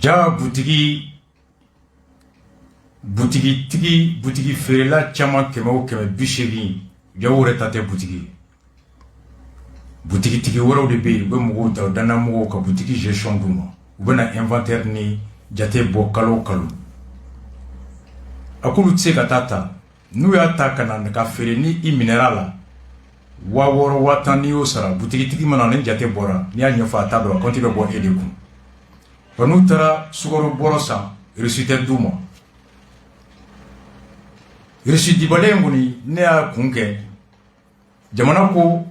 Ja butigi feerela caman kɛmɛ o kɛmɛ 80 jaw yɛrɛ ta tɛ butigi wɛrɛw de bɛ yen u bɛ mɔgɔw ta danna mɔgɔw ka butigi gestion d'u ma u bɛna inventaire ni jate bɔ kalo o kalo a k'olu tɛ se ka ta n'u y'a ta ka na ka feere ni i minɛra la 6000 1000 n'i y'o sara butigitigi mana ni jate bɔra n'i y'a ɲɛfɔ a t'a dɔn a compte bɛ bɔ e de kun wa n'u taara sukaro bɔrɔ san reçu tɛ d'u ma reçu dibalen kɔni ne y'a kun kɛ jamana ko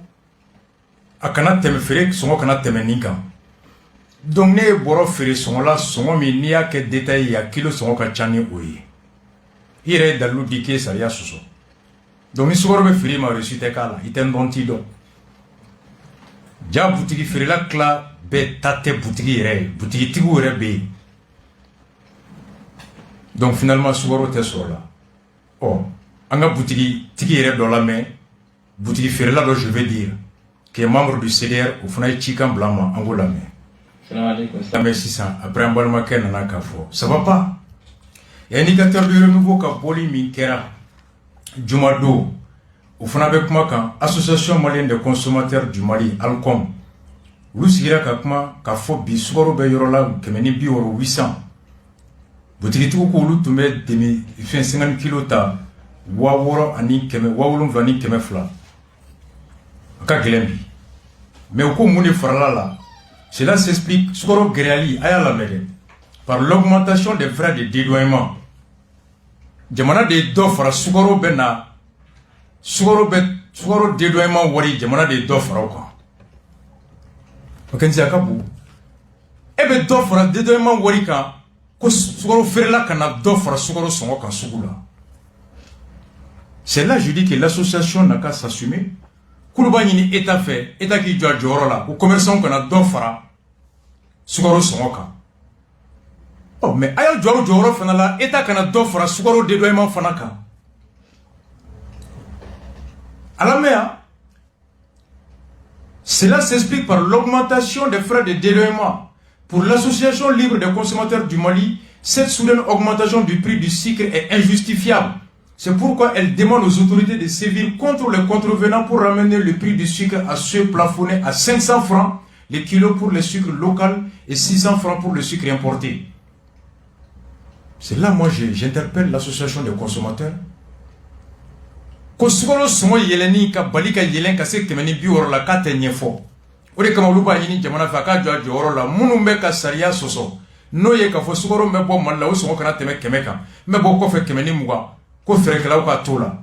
a kana tɛmɛ feere sɔngɔ kana tɛmɛ nin kan donc ne ye bɔrɔ feere sɔngɔ la sɔngɔ min n'i y'a kɛ détail ye a kilo sɔngɔ ka ca ni o ye i yɛrɛ ye dalilu di k'e sariya sɔsɔ donc ni sukaro bɛ feere ma reçu tɛ k'a la i tɛ n dɔn t'i dɔn ja butigi feerela tila bɛɛ ta tɛ butigi yɛrɛ ye butigitigiw yɛrɛ bɛ yen donc finalement sukaro tɛ sɔrɔ la an ka butigitigi yɛrɛ dɔ lamɛn butigi feerela dɔ je vais dire qui est membre du CDR o fana ye cikan bila ma an k'o lamɛn lamɛn sisan après an balimakɛ nana k'a fɔ ça va pas indicateur de renouveau ka bɔli min kɛra juma don o fana bɛ kuma kan association malienne des consommateurs du Mali ALCOM olu sigira ka kuma ka fɔ bi sukaro bɛ yɔrɔ la 800 butigitigiw ko olu tun bɛ demi 50 kg ta 7,200 a ka gɛlɛn bi mais u ko mun de farala la cela s'explique sukaro gɛlɛyali a y'a lamɛn dɛ par l'augmentation des frais de dédouanement jamana de dɔ fara sukaro bɛ na sukaro dédouanement wari jamana de dɔ fara o kan o kɛn a ka bon e bɛ dɔ fara dédouanement wari kan ko sukaro feerela kana dɔ fara sukaro sɔngɔ kan sugu la c'est là je dis que l'association n'a qu'à s'assumer k'olu b'a ɲini état fɛ état k'i jɔ a jɔyɔrɔ la ko commerçant kana dɔ fara sukaro sɔngɔ kan mais a y'a jɔ o jɔyɔrɔ fana la état kana dɔ fara sukaro dédouanement fana kan a lamɛn yan cela s'explique par l'augmentation des frais de dédouanement pour l'association libre des consommateurs du Mali. Cette soudaine augmentation du prix du sucre est injustifiable. C'est pourquoi elle demande aux autorités de sévir contre les contrevenants pour ramener le prix du sucre à ce plafonné à 500 francs le kilo pour le sucre local et 600 francs pour le sucre importé. C'est là moi j'interpelle l'association des consommateurs. Ko sukaro sɔngɔ yɛlɛni ka bali ka yɛlɛn ka se 200 la k'a tɛ ɲɛfɔ o de kama olu b'a ɲini jamana fɛ a k'a jɔ a jɔyɔrɔ la minnu bɛ ka sariya sɔsɔ n'o ye k'a fɔ sukaro bɛ bɔ Mali la o sɔngɔ kana tɛmɛ 100 kan n bɛ bɔ kɔfɛ 120 ko feerekɛlaw ka t'o la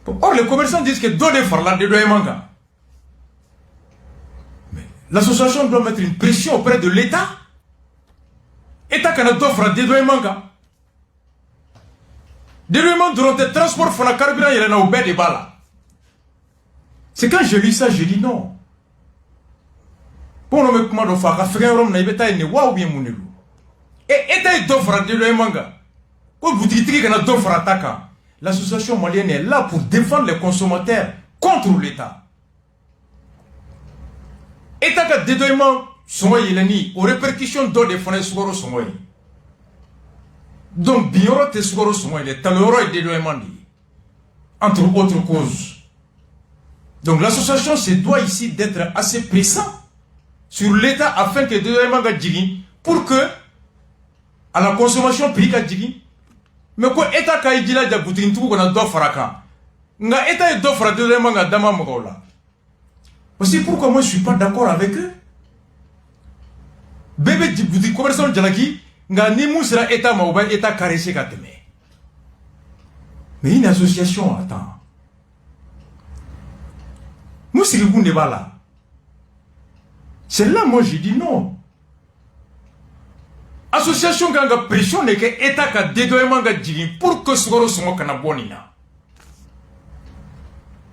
or les commerçants disent que dɔ de farala dédouanement kan mais l'association doit mettre une pression auprès de l'État État kana dɔ fara dédouanement kan dédouanement dɔrɔn tɛ transport fana carburant yɛlɛnna o bɛɛ de b'a la. C'est quand je lis ça, je dis non. Pour nous, comment on fait, quand on fait, on fait, ou bien mon élu. Et état est d'offre de l'Emanga. Quand vous dites qu'il y a d'offre attaquant, l'association malienne est là pour défendre les consommateurs contre l'État. État que dédouanement sont yéleni, aux répercussions d'eau des fonds sukaro sont yéleni. Donc, bioro te sukaro sont yéleni, taloro et dédouaiment entre autres causes. Donc l'association se doit ici d'être assez pressant sur l'État afin que dédouanement ga jigi pour que à la consommation prix ga jigi mais ko État ka jila da boutique tout qu'on do faraka nga État do fara dédouanement ga dama mogola. Aussi pourquoi moi je suis pas d'accord avec eux. Bébé di boutique commerçant jalaki nga ni musra État ma oba État caressé ka teme. Mais une association attend. C'est là moi je dis non. Association ganga pression n'est que État ka dédouanement ga jigi pour que sukaro songo kana bonina.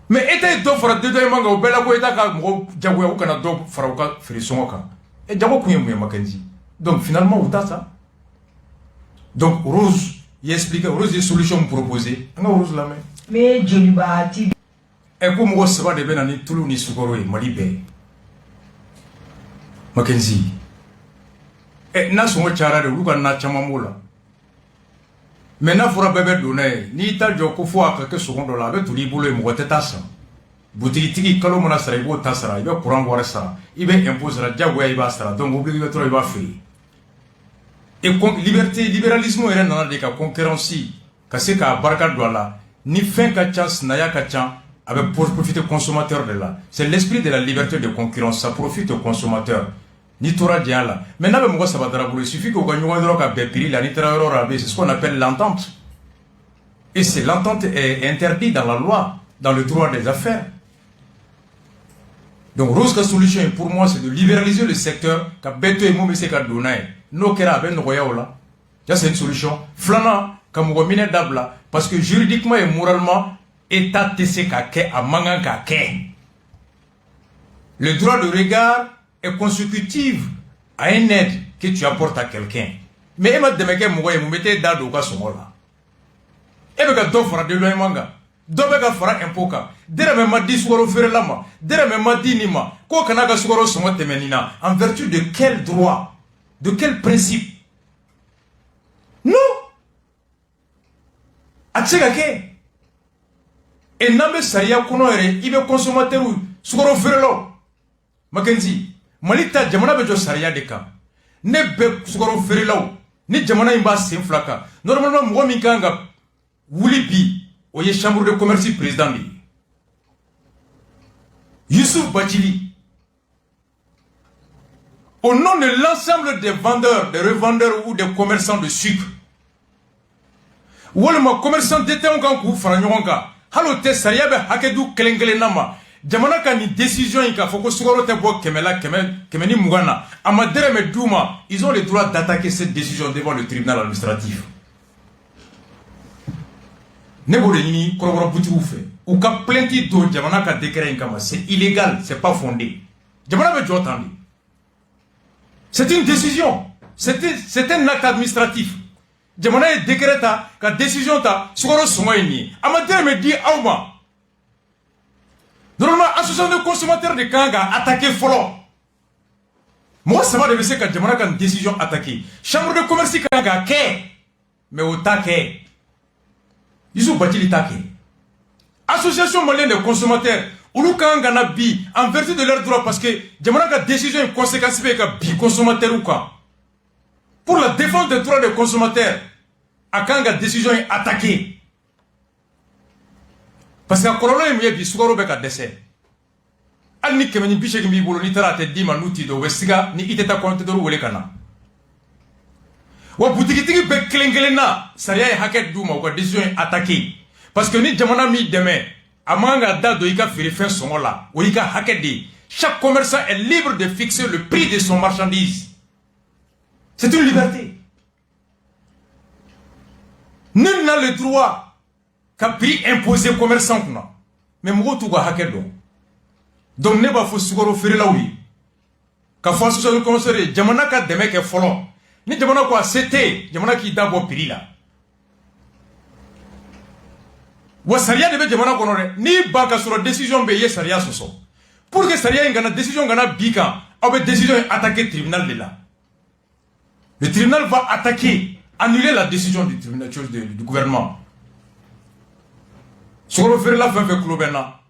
Mais État do fara dédoualement ga obela ko État ka mo jago ya kana do fara ka fere songo ka. Et jago kunye mu makanzi. Donc finalement on ça. Donc Rose, il explique Rose des solutions proposées. Nga Rose la main. Mais Joliba ti et comme on se va de bien en Toulouse ni Sukoro et Malibé. Mackenzie. Et n'a son chara de Luka na chamamula. Maintenant, il faut bébé donner. Ni ta joko fois quelques secondes là, avec tout les boulots et mon tête. Boutique kalo mona sara ibo tasara ibe courant wara sara ibe impose la jago iba sara donc obligé trop iba free et liberté libéralisme est dans des cas concurrence kasi ka barka douala ni fin ka chance na ya ka chan avec pour profiter consommateur de là c'est l'esprit de la liberté de concurrence ça profite au consommateur ni tora dia là maintenant be mo ça va il suffit que gagne wandro ka be prix la ni travailleur rabe c'est ce qu'on appelle l'entente et c'est l'entente est interdite dans la loi dans le droit des affaires. Donc, Rose solution pour moi, c'est de libéraliser le secteur. C'est une solution. Flana, parce que juridiquement et moralement, État TCK à Mangangake. Le droit de regard est consécutif à une aide que tu apportes à quelqu'un. Mais il m'a dit que vous mettez d'ado au somola. Et vous avez fait de l'oeimanga. Dobe ka fara impoka dere me madi sugoro fere lama dere me madi nima ko kana ka sugoro songo temenina en vertu de quel droit de quel principe non atsega ke et nambe saria kono ere ibe consommateur sugoro fere lo makenzi malita jamana be jo saria de ka ne be sugoro fere law ni jamana imba senflaka normalement mo mi kanga wuli bi Oye chambre de commerce président Youssouf Bachili au nom de l'ensemble des vendeurs, des revendeurs ou des commerçants de sucre ou les commerçants d'été en kankou franyoka halo te sayabe hakedu kelengele nama jamana ka ni décision ika foko sugoro te bo kemela kemeni mugana amadere me duma ils ont le droit d'attaquer cette décision devant le tribunal administratif. C'est illégal, c'est pas fondé. C'est une décision. C'est un acte administratif. Jamana est décrété que décision ta sugoro somoyni. Amateur me dit auma. Normalement, association de consommateurs de Kanga attaqué follow. Moi, ça va devenir que Jamana a une décision attaquée. Chambre de commerce Kanga ke. Mais au taquet. Ils ont bâti l'Itaque. Association malienne des consommateurs, bi en vertu de leurs droits, parce que Jamana a décision et conséquence bi consommateur ou quoi. Pour la défense des droits des consommateurs, a Kanga décision est attaquée. Parce que Kololo est mieux bi sougaro beka décès. Al ni kemeni biche kimbi bolo ni tara te di manuti do westiga ni iteta konte do wole kana. Wa boutique be klengelena saria e haket duma ko décision est attaquée. Parce que ni jamana mi demain amanga dado ika fere fin son là o ika haket de chaque commerçant est libre de fixer le prix de son marchandise. C'est une liberté. Nul n'a le droit qu'à prix imposé commerçant kuna. Mais mo to ga haket do. Donc ne ba fo sugoro fere lawi. Ka fo so so commerçant jamana ka demain ke follow. Ni jamana quoi c'était jamana qui d'abord prix là. Wa saria de be jamana kono re ni banka sur décision be ye saria soso. Pour que saria ngana décision ngana bika, abe décision attaquer tribunal de là. Le tribunal va attaquer, annuler la décision du tribunal du gouvernement. Sur le faire la fin fait klobena.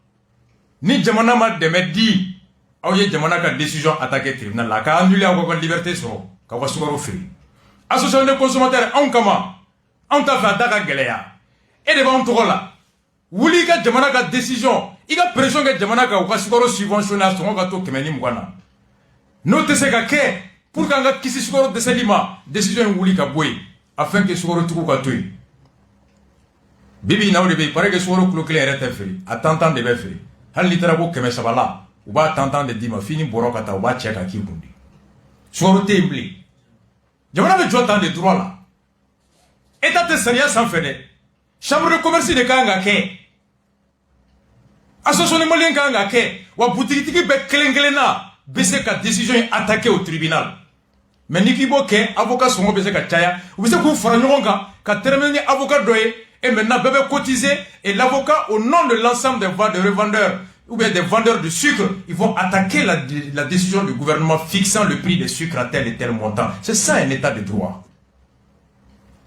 Ni jamana ma de di au ye jamana ka décision attaquer tribunal là ka annuler encore liberté sur ka wa sugaro firi. Association des consommateurs en kama en ta fa daga geleya. Et de bon tola. Wuli ka jamana ka décision, ika pression ka jamana ka wa sugaro subventionner son ka to kemeni mwana. No te se ka ke pour kanga kisi sugaro de selima décision wuli ka boy afin que sugaro tuku ka toy. Bibi na wuli pare que sugaro klo clair est fait. Attendant de be fait. Hal litera ko keme sabala. Uba attendant de dima fini boroka ta uba cheka ki bundi. Sugaro te ibli. Jamana be jota de droit là. État de saria sans fait. Chambre de commerce de kanga ke. Association malien kanga ke. Wa boutique be kelengelena. Bese ka décision est attaquée au tribunal. Mais niki boke avocat sont bese ka chaya. Vous savez qu'on fera nyonga ka terminer avocat doye et maintenant bébé cotisé et l'avocat au nom de l'ensemble des voix de revendeurs ou bien des vendeurs de sucre, ils vont attaquer la décision du gouvernement fixant le prix des sucres à tel et tel montant. C'est ça un état de droit.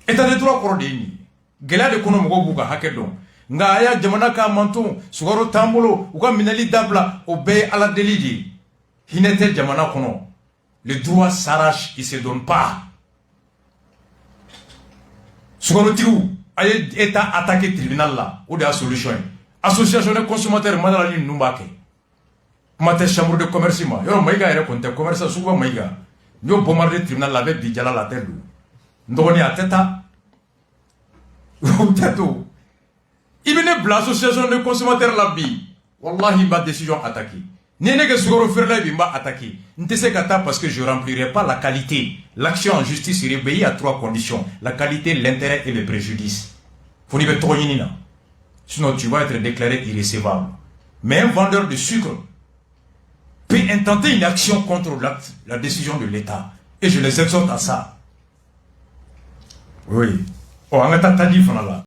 État de droit korodeni. Gela de kono mgo buga hakedon. Nga aya jamana ka manton sugaro tambolo uga minali dabla obey à la delidi. Hinete jamana kono. Le droit s'arrache, il se donne pas. Sugaro tirou aye état attaqué tribunal là, ou de la solution. Association des consommateurs madalani numbake. Mate chambre de commerce ma. Yo maiga ere konte commerce suba maiga. Yo bombarder tribunal la be bijala la tête. Ndoni ateta. Teto. Ibene bla association des consommateurs la bi. Wallahi ma décision attaquée. Nene que sugoro ferla bi mba attaqué. Ntese kata parce que je remplirai pas la qualité. L'action en justice serait obéie à 3 conditions: la qualité, l'intérêt et le préjudice. Faut ni be troyinina. Sinon, tu vas être déclaré irrécevable. Mais un vendeur de sucre peut intenter une action contre la décision de l'État. Et je les exhorte à ça. Oui. Oh, on a dit là.